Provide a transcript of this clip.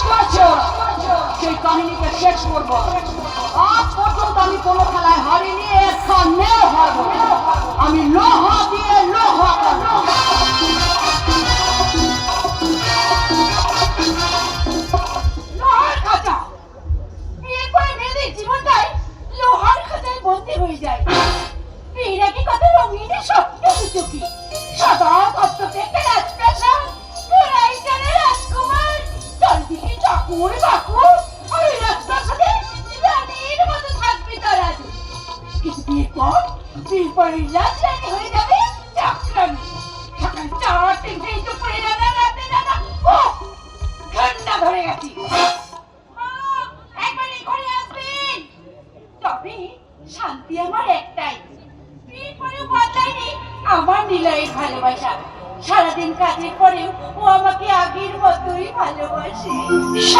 করছে সেই কাহিনীকে শেষ করবো। আজ পর্যন্ত আমি কোনো খেলায় হারিনি, এখানেও হারবো। আমি লোহা দিয়ে লোহা করবো। লোহার খাঁচা বিয়ে করে মেয়েদের জীবনটাই লোহার খাঁচায় বন্দী হয়ে যায়। মেয়েরা কি কত রঙিন স্বপ্ন চুকি সদা তত্ত্ব থেকে রাজপ্রাসাদ রাইটারে রাজকুমার চারিদিকে চাকুর বাকুর ওই রাজপ্রাসাদে রানীর মতো থাকবে তারা। কিন্তু বিয়ের পর রাজরানী হয়ে যাবে চাকরানি। সকাল 4-3 দুপুরে রান্না রাতে রান্না। ও ঠান্ডা ধরে গেছি। একবার এই ঘরে আসবেন। তবে শান্তি আমার একটাই, বিয়ের পরেও বদলায়নি আমার নিলয়ের ভালোবাসা। সারাদিন কাজের পরেও ও আমাকে আগের মতোই ভালোবাসে।